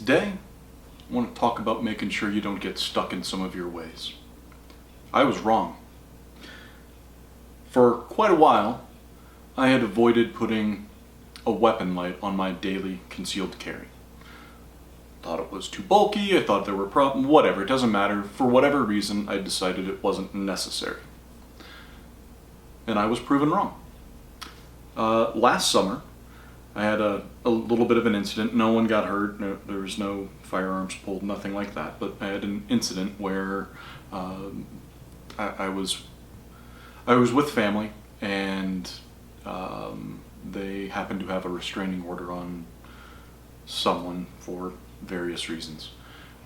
Today, I want to talk about making sure you don't get stuck in some of your ways. I was wrong. For quite a while, I had avoided putting a weapon light on my daily concealed carry. Thought it was too bulky, I thought there were problems, whatever, it doesn't matter. For whatever reason, I decided it wasn't necessary. And I was proven wrong. Last summer, I had a little bit of an incident. No one got hurt, there was no firearms pulled, nothing like that, but I had an incident where I was with family, and they happened to have a restraining order on someone for various reasons.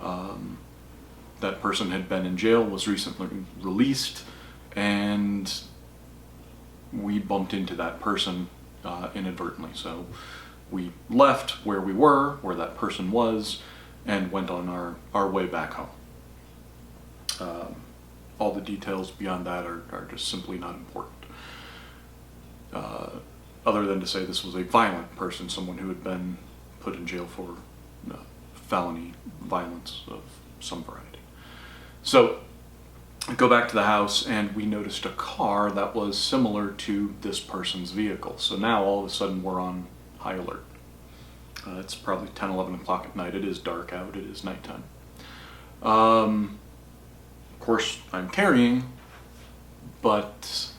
That person had been in jail, was recently released, and we bumped into that person inadvertently. So we left where we were, where that person was, and went on our way back home. All the details beyond that are just simply not important. Other than to say this was a violent person, someone who had been put in jail for felony violence of some variety. So I go back to the house, and we noticed a car that was similar to this person's vehicle. So now all of a sudden we're on high alert. It's probably 10, 11 o'clock at night. It is dark out. It is nighttime. Of course, I'm carrying, but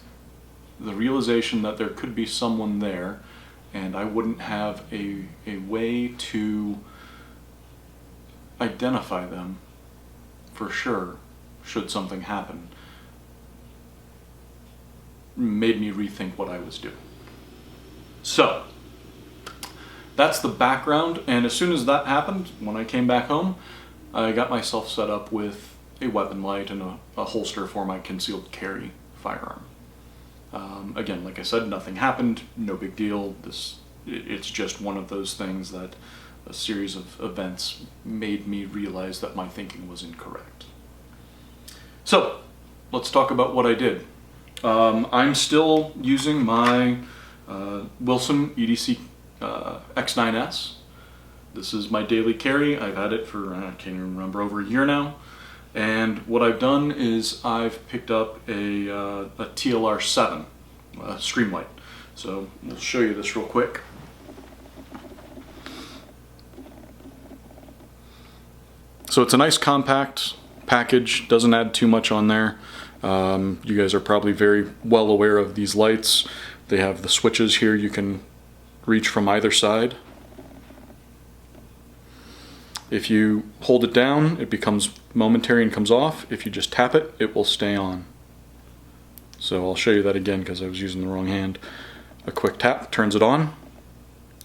the realization that there could be someone there, and I wouldn't have a way to identify them for sure should something happen, made me rethink what I was doing. So that's the background, and as soon as that happened, when I came back home, I got myself set up with a weapon light and a holster for my concealed carry firearm. Again, like I said, nothing happened, no big deal. It's just one of those things that a series of events made me realize that my thinking was incorrect. So, let's talk about what I did. I'm still using my Wilson EDC X9S. This is my daily carry. I've had it for, I can't even remember, over a year now. And what I've done is I've picked up a TLR-7 stream light. So, we'll show you this real quick. So it's a nice compact package, doesn't add too much on there. You guys are probably very well aware of these lights. They have the switches here you can reach from either side. If you hold it down, it becomes momentary and comes off. If you just tap it, it will stay on. So I'll show you that again because I was using the wrong hand. A quick tap turns it on,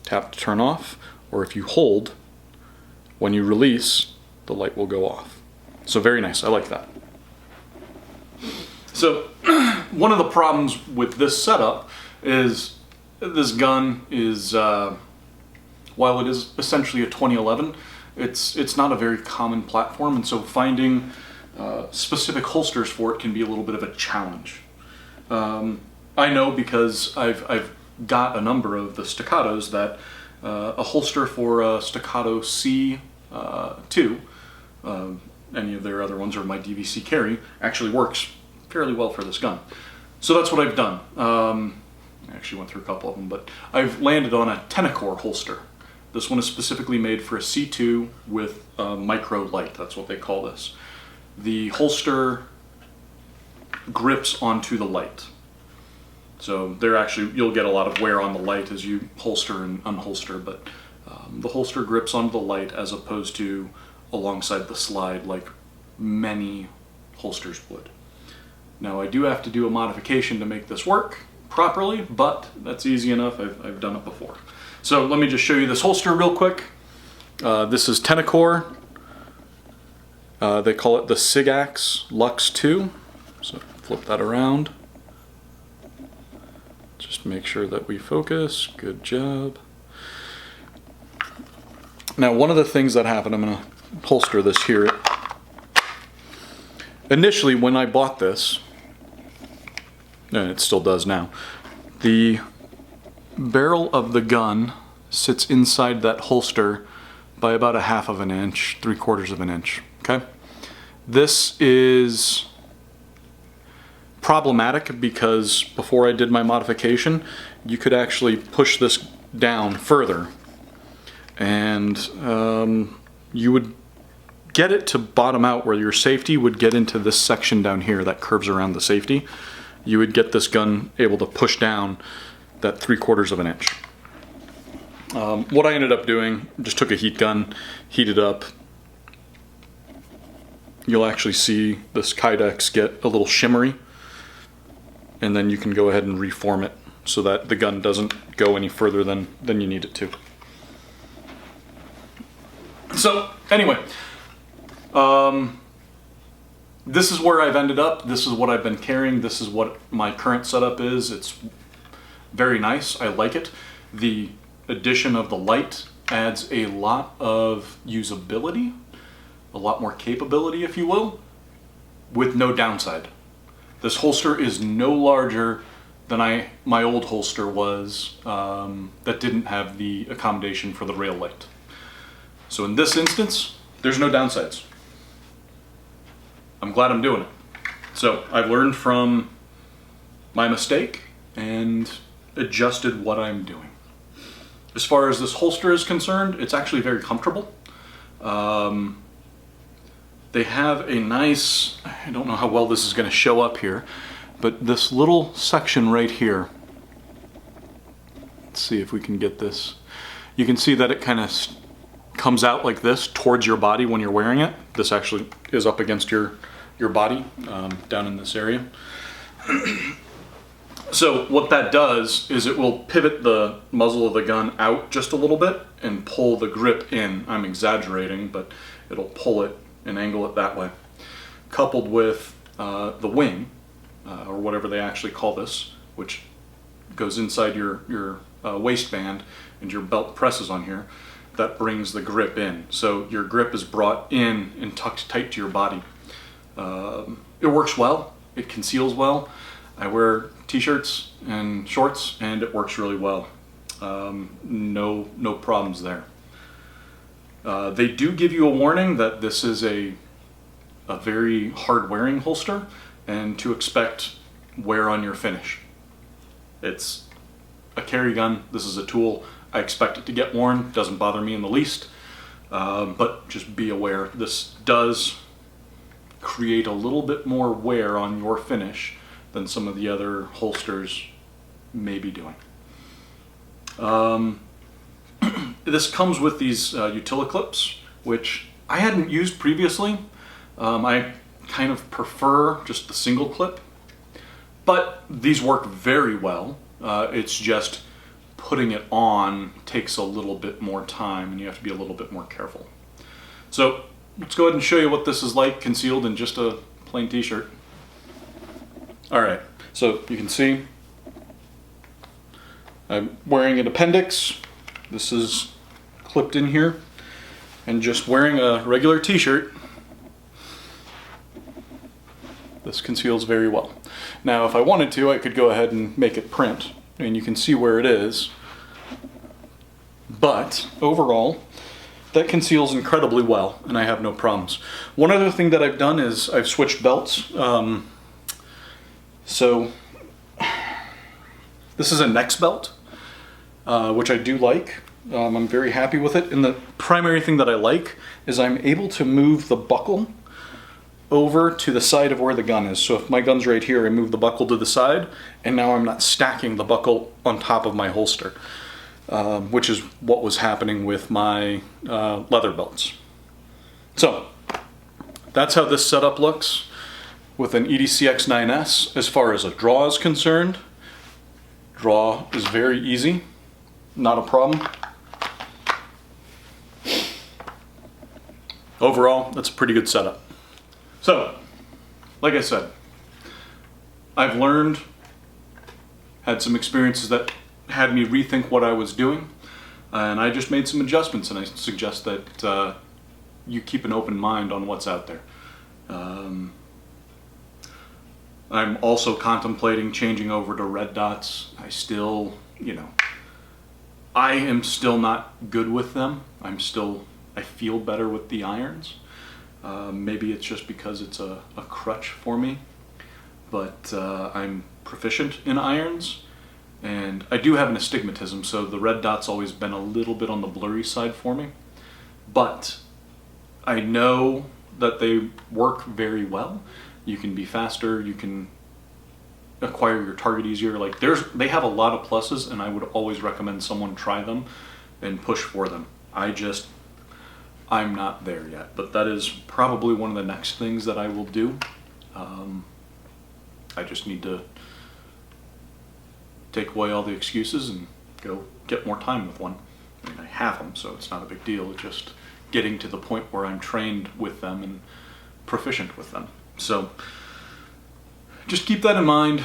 tap to turn off, or if you hold, when you release, the light will go off. So very nice, I like that. So one of the problems with this setup is this gun is, while it is essentially a 2011, it's not a very common platform, and so finding specific holsters for it can be a little bit of a challenge. I know because I've got a number of the staccatos that a holster for a staccato C2, any of their other ones, or my DVC carry, actually works fairly well for this gun. So that's what I've done. I actually went through a couple of them, but I've landed on a Tenicor holster. This one is specifically made for a C2 with a micro light, that's what they call this. The holster grips onto the light. So you'll get a lot of wear on the light as you holster and unholster, but the holster grips onto the light as opposed to alongside the slide like many holsters would. Now I do have to do a modification to make this work properly, but that's easy enough, I've done it before. So let me just show you this holster real quick. This is Tenicor. They call it the SIGAX Lux 2. So flip that around. Just make sure that we focus. Good job. Now one of the things that happened, I'm going to holster this here. Initially when I bought this, and it still does now, the barrel of the gun sits inside that holster by about 1/2 of an inch, 3/4 of an inch, okay? This is problematic because before I did my modification, you could actually push this down further and you would get it to bottom out where your safety would get into this section down here that curves around the safety. You would get this gun able to push down that 3/4 of an inch. What I ended up doing, just took a heat gun, heated up. You'll actually see this Kydex get a little shimmery, and then you can go ahead and reform it so that the gun doesn't go any further than you need it to. So anyway, this is where I've ended up. This is what I've been carrying. This is what my current setup is. It's very nice. I like it. The addition of the light adds a lot of usability, a lot more capability, if you will, with no downside. This holster is no larger than my old holster was that didn't have the accommodation for the rail light. So in this instance, there's no downsides. I'm glad I'm doing it. So I've learned from my mistake and adjusted what I'm doing. As far as this holster is concerned, it's actually very comfortable. They have a nice, I don't know how well this is going to show up here, but this little section right here, let's see if we can get this. You can see that it kind of comes out like this towards your body when you're wearing it. This actually is up against your body down in this area. So what that does is it will pivot the muzzle of the gun out just a little bit and pull the grip in. I'm exaggerating, but it'll pull it and angle it that way. Coupled with the wing, or whatever they actually call this, which goes inside your waistband and your belt presses on here, that brings the grip in. So your grip is brought in and tucked tight to your body. It works well, it conceals well. I wear t-shirts and shorts and it works really well. No problems there. They do give you a warning that this is a very hard wearing holster and to expect wear on your finish. It's a carry gun, this is a tool. I expect it to get worn, doesn't bother me in the least, but just be aware, this does create a little bit more wear on your finish than some of the other holsters may be doing. This comes with these utility clips, which I hadn't used previously. I kind of prefer just the single clip, but these work very well. It's just putting it on takes a little bit more time and you have to be a little bit more careful. So let's go ahead and show you what this is like concealed in just a plain t-shirt. Alright, so you can see I'm wearing an appendix. This is clipped in here, and just wearing a regular t-shirt, this conceals very well. Now if I wanted to, I could go ahead and make it print, and you can see where it is, but overall that conceals incredibly well and I have no problems. One other thing that I've done is I've switched belts. So this is a Nex belt, which I do like. I'm very happy with it, and the primary thing that I like is I'm able to move the buckle over to the side of where the gun is. So if my gun's right here, I move the buckle to the side, and now I'm not stacking the buckle on top of my holster, which is what was happening with my leather belts. So that's how this setup looks with an EDC X9S. As far as a draw is concerned, draw is very easy, not a problem. Overall, that's a pretty good setup. So, like I said, I've learned, had some experiences that had me rethink what I was doing, and I just made some adjustments, and I suggest that you keep an open mind on what's out there. I'm also contemplating changing over to red dots. I still, I am still not good with them. I I feel better with the irons. Maybe it's just because it's a crutch for me, but I'm proficient in irons, and I do have an astigmatism, so the red dot's always been a little bit on the blurry side for me. But I know that they work very well. You can be faster, you can acquire your target easier. Like they have a lot of pluses, and I would always recommend someone try them and push for them. I'm not there yet, but that is probably one of the next things that I will do. I just need to take away all the excuses and go get more time with one. I mean, I have them, so it's not a big deal. It's just getting to the point where I'm trained with them and proficient with them. So just keep that in mind,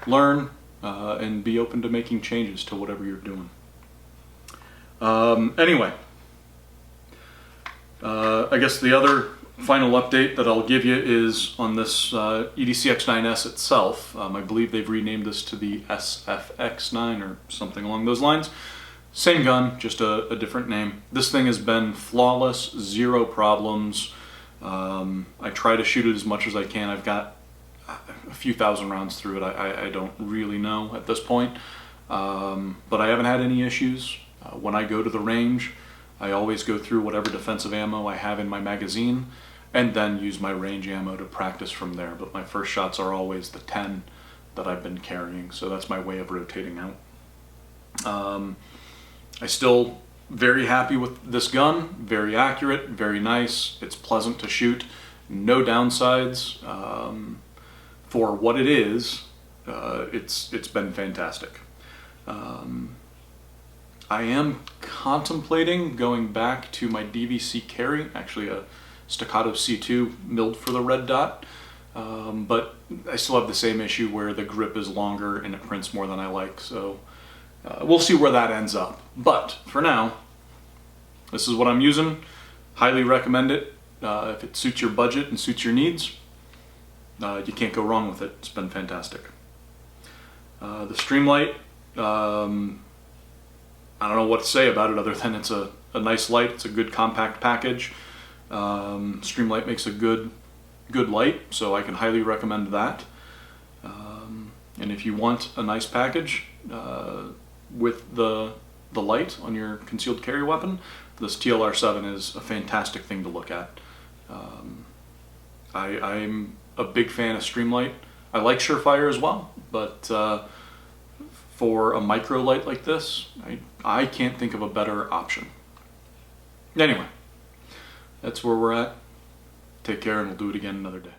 learn, and be open to making changes to whatever you're doing. Anyway, I guess the other final update that I'll give you is on this EDC X9S itself. I believe they've renamed this to the SFX9 or something along those lines. Same gun, just a different name. This thing has been flawless, zero problems. I try to shoot it as much as I can. I've got a few thousand rounds through it. I don't really know at this point, but I haven't had any issues. When I go to the range, I always go through whatever defensive ammo I have in my magazine and then use my range ammo to practice from there. But my first shots are always the 10 that I've been carrying, so that's my way of rotating out. I still very happy with this gun, very accurate, very nice, it's pleasant to shoot, no downsides. For what it is, it's been fantastic. I am contemplating going back to my DVC carry, actually a Staccato C2 milled for the red dot, but I still have the same issue where the grip is longer and it prints more than I like, so we'll see where that ends up. But for now, this is what I'm using. Highly recommend it. If it suits your budget and suits your needs, you can't go wrong with it. It's been fantastic. The Streamlight, I don't know what to say about it other than it's a nice light. It's a good compact package. Streamlight makes a good light, so I can highly recommend that. And if you want a nice package with the light on your concealed carry weapon, this TLR-7 is a fantastic thing to look at. I'm a big fan of Streamlight. I like Surefire as well, but for a micro light like this, I can't think of a better option. Anyway, that's where we're at. Take care, and we'll do it again another day.